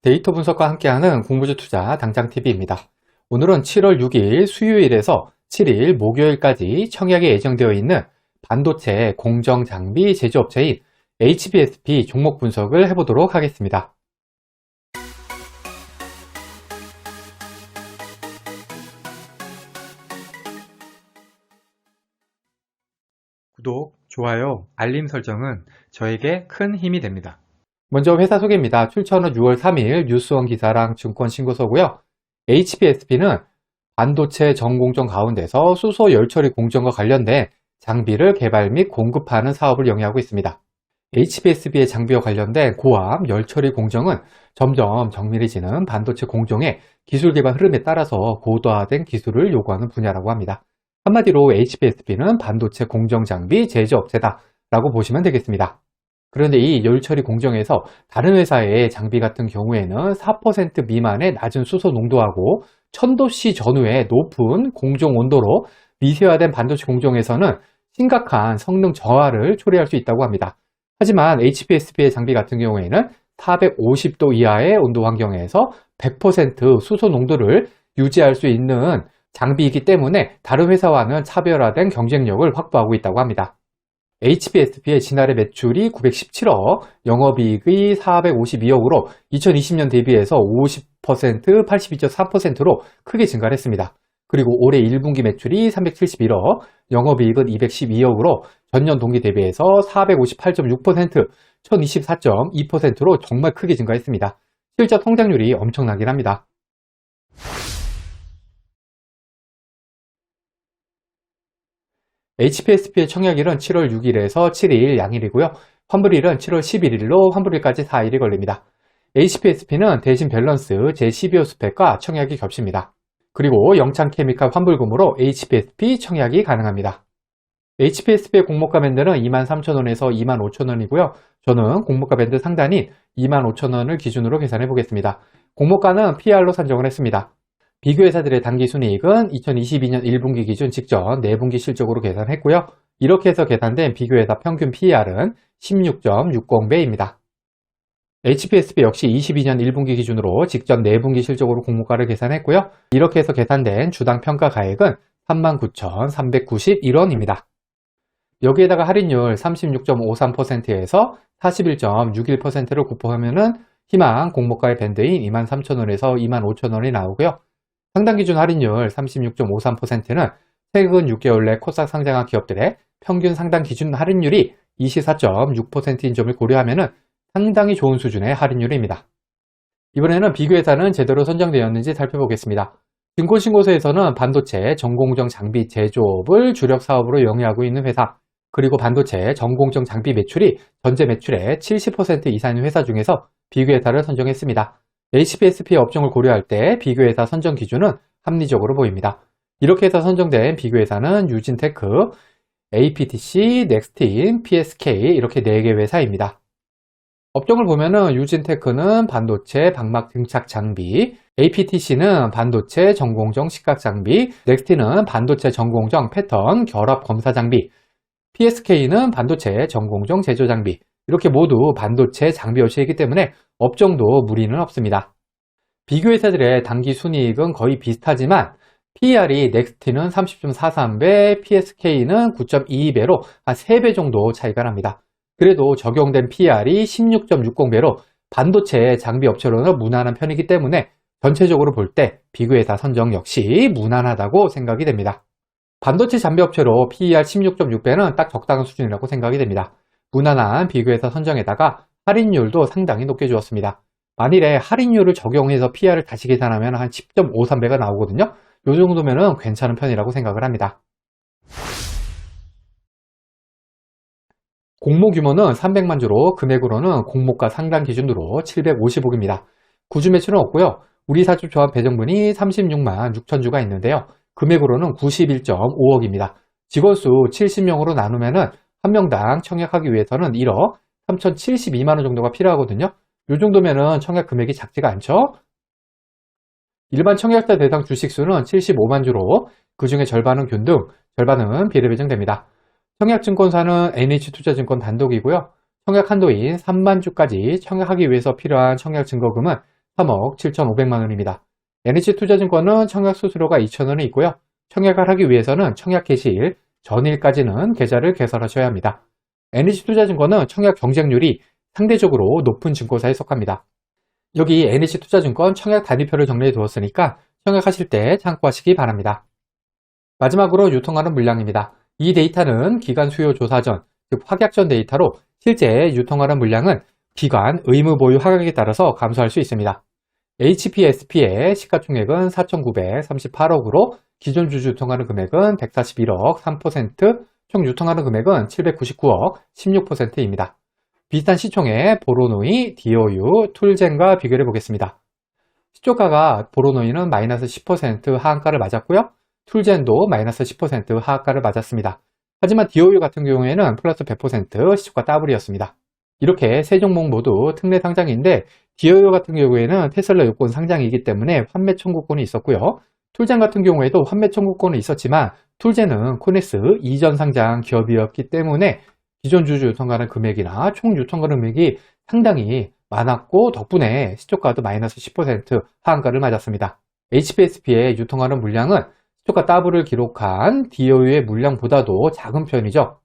데이터 분석과 함께하는 공부주 투자 당장TV입니다. 오늘은 7월 6일 수요일에서 7일 목요일까지 청약에 예정되어 있는 반도체 공정 장비 제조업체인 HBSP 종목 분석을 해보도록 하겠습니다. 구독, 좋아요, 알림 설정은 저에게 큰 힘이 됩니다. 먼저 회사 소개입니다. 출처는 6월 3일 뉴스원 기사랑 증권 신고서고요. HBSP는 반도체 전공정 가운데서 수소 열처리 공정과 관련된 장비를 개발 및 공급하는 사업을 영위하고 있습니다. HBSP의 장비와 관련된 고압 열처리 공정은 점점 정밀해지는 반도체 공정의 기술 개발 흐름에 따라서 고도화된 기술을 요구하는 분야라고 합니다. 한마디로 HBSP는 반도체 공정 장비 제조업체다 라고 보시면 되겠습니다. 그런데 이 열처리 공정에서 다른 회사의 장비 같은 경우에는 4% 미만의 낮은 수소 농도하고 1000도씨 전후의 높은 공정 온도로 미세화된 반도체 공정에서는 심각한 성능 저하를 초래할 수 있다고 합니다. 하지만 HBSP의 장비 같은 경우에는 450도 이하의 온도 환경에서 100% 수소 농도를 유지할 수 있는 장비이기 때문에 다른 회사와는 차별화된 경쟁력을 확보하고 있다고 합니다. HBSP의 지난해 매출이 917억, 영업이익이 452억으로 2020년 대비해서 50%, 82.3%로 크게 증가를 했습니다. 그리고 올해 1분기 매출이 371억, 영업이익은 212억으로 전년 동기 대비해서 458.6%, 1024.2%로 정말 크게 증가했습니다. 실적 성장률이 엄청나긴 합니다. HBSP의 청약일은 7월 6일에서 7일 양일이고요. 환불일은 7월 11일로 환불일까지 4일이 걸립니다. HBSP는 대신 밸런스 제12호 스펙과 청약이 겹칩니다. 그리고 영창케미칼 환불금으로 HBSP 청약이 가능합니다. HBSP의 공모가 밴드는 23,000원에서 25,000원이고요. 저는 공모가 밴드 상단인 25,000원을 기준으로 계산해 보겠습니다. 공모가는 PR로 산정을 했습니다. 비교회사들의 당기순이익은 2022년 1분기 기준 직전 4분기 실적으로 계산했고요. 이렇게 해서 계산된 비교회사 평균 PER은 16.60배입니다. HBSP 역시 22년 1분기 기준으로 직전 4분기 실적으로 공모가를 계산했고요. 이렇게 해서 계산된 주당 평가 가액은 39,391원입니다. 여기에다가 할인율 36.53%에서 41.61%를 곱하면 희망 공모가의 밴드인 23,000원에서 25,000원이 나오고요. 상당 기준 할인율 36.53%는 최근 6개월 내 코스닥 상장한 기업들의 평균 상당 기준 할인율이 24.6%인 점을 고려하면 상당히 좋은 수준의 할인율입니다. 이번에는 비교회사는 제대로 선정되었는지 살펴보겠습니다. 증권신고서에서는 반도체 전공정 장비 제조업을 주력 사업으로 영위하고 있는 회사, 그리고 반도체 전공정 장비 매출이 전체 매출의 70% 이상인 회사 중에서 비교회사를 선정했습니다. HBSP의 업종을 고려할 때 비교회사 선정 기준은 합리적으로 보입니다. 이렇게 해서 선정된 비교회사는 유진테크, APTC, 넥스틴, PSK 이렇게 4개 회사입니다. 업종을 보면은 유진테크는 반도체 방막 등착 장비, APTC는 반도체 전공정 식각 장비, 넥스틴은 반도체 전공정 패턴 결합 검사 장비, PSK는 반도체 전공정 제조 장비, 이렇게 모두 반도체 장비 업체이기 때문에 업종도 무리는 없습니다. 비교회사들의 당기 순이익은 거의 비슷하지만 PER이 넥스틴은 30.43배, PSK는 9.22배로 한 3배 정도 차이가 납니다. 그래도 적용된 PER이 16.60배로 반도체 장비 업체로는 무난한 편이기 때문에 전체적으로 볼 때 비교회사 선정 역시 무난하다고 생각이 됩니다. 반도체 장비 업체로 PER 16.6배는 딱 적당한 수준이라고 생각이 됩니다. 무난한 비교회사 선정에다가 할인율도 상당히 높게 주었습니다. 만일에 할인율을 적용해서 PER을 다시 계산하면 한 10.53배가 나오거든요. 이 정도면 괜찮은 편이라고 생각을 합니다. 공모 규모는 300만 주로 금액으로는 공모가 상당 기준으로 750억입니다. 구주 매출은 없고요. 우리 사주 조합 배정분이 36만 6천 주가 있는데요. 금액으로는 91.5억입니다. 직원 수 70명으로 나누면 한 명당 청약하기 위해서는 1억 3,072만원 정도가 필요하거든요. 이 정도면 청약 금액이 작지가 않죠? 일반 청약자 대상 주식수는 75만 주로 그 중에 절반은 균등, 절반은 비례배정됩니다. 청약증권사는 NH투자증권 단독이고요. 청약 한도인 3만 주까지 청약하기 위해서 필요한 청약 증거금은 3억 7,500만 원입니다. NH투자증권은 청약 수수료가 2,000원이 있고요. 청약을 하기 위해서는 청약 개시일 전일까지는 계좌를 개설하셔야 합니다. NH투자증권은 청약 경쟁률이 상대적으로 높은 증권사에 속합니다. 여기 NH투자증권 청약 단위표를 정리해 두었으니까 청약하실 때 참고하시기 바랍니다. 마지막으로 유통하는 물량입니다. 이 데이터는 기관 수요 조사 전, 즉 확약 전 데이터로 실제 유통하는 물량은 기관 의무 보유 하락에 따라서 감소할 수 있습니다. HPSP의 시가총액은 4,938억으로 기존 주주 유통하는 금액은 141억, 3%, 총 유통하는 금액은 799억, 16%입니다. 비슷한 시총의 보로노이, 디오유, 툴젠과 비교해 보겠습니다. 시초가가 보로노이는 마이너스 10% 하한가를 맞았고요. 툴젠도 마이너스 10% 하한가를 맞았습니다. 하지만 디오유 같은 경우에는 플러스 100% 시초가 더블이었습니다. 이렇게 세 종목 모두 특례 상장인데 디오유 같은 경우에는 테슬라 요건 상장이기 때문에 환매 청구권이 있었고요. 툴젠 같은 경우에도 환매 청구권은 있었지만 툴젠은 코넥스 이전 상장 기업이었기 때문에 기존 주주 유통가는 금액이나 총 유통가는 금액이 상당히 많았고 덕분에 시초가도 마이너스 10% 하한가를 맞았습니다. HPSP의 유통하는 물량은 시초가 더블을 기록한 디오유의 물량보다도 작은 편이죠.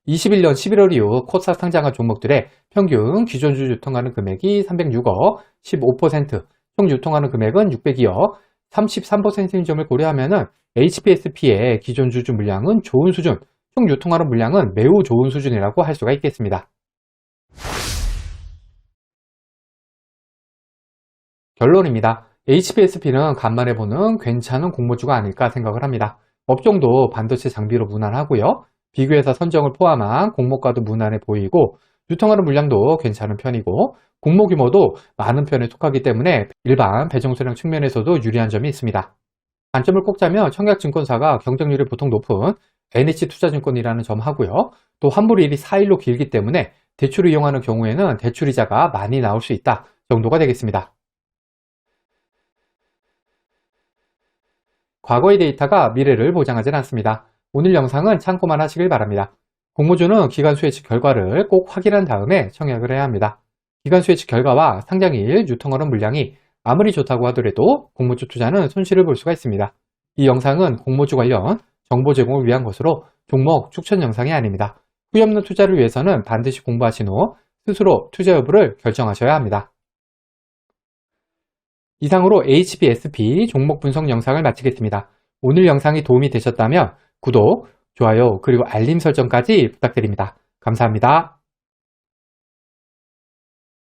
21년 11월 이후 코스닥 상장한 종목들의 평균 기존 주주 유통하는 금액이 306억, 15%, 총 유통하는 금액은 602억, 33%인 점을 고려하면 HPSP의 기존 주주 물량은 좋은 수준, 총 유통하는 물량은 매우 좋은 수준이라고 할 수가 있겠습니다. 결론입니다. HPSP는 간만에 보는 괜찮은 공모주가 아닐까 생각을 합니다. 업종도 반도체 장비로 무난하고요. 비교해서 선정을 포함한 공모가도 무난해 보이고 유통하는 물량도 괜찮은 편이고 공모 규모도 많은 편에 속하기 때문에 일반 배정수량 측면에서도 유리한 점이 있습니다. 단점을 꼽자면 청약증권사가 경쟁률이 보통 높은 NH투자증권이라는 점 하고요. 또 환불일이 4일로 길기 때문에 대출을 이용하는 경우에는 대출이자가 많이 나올 수 있다 정도가 되겠습니다. 과거의 데이터가 미래를 보장하진 않습니다. 오늘 영상은 참고만 하시길 바랍니다. 공모주는 기관수 예측 결과를 꼭 확인한 다음에 청약을 해야 합니다. 기관수 예측 결과와 상장일 유통하는 물량이 아무리 좋다고 하더라도 공모주 투자는 손실을 볼 수가 있습니다. 이 영상은 공모주 관련 정보 제공을 위한 것으로 종목 추천 영상이 아닙니다. 후회 없는 투자를 위해서는 반드시 공부하신 후 스스로 투자 여부를 결정하셔야 합니다. 이상으로 HPSP 종목 분석 영상을 마치겠습니다. 오늘 영상이 도움이 되셨다면 구독, 좋아요, 그리고 알림 설정까지 부탁드립니다. 감사합니다.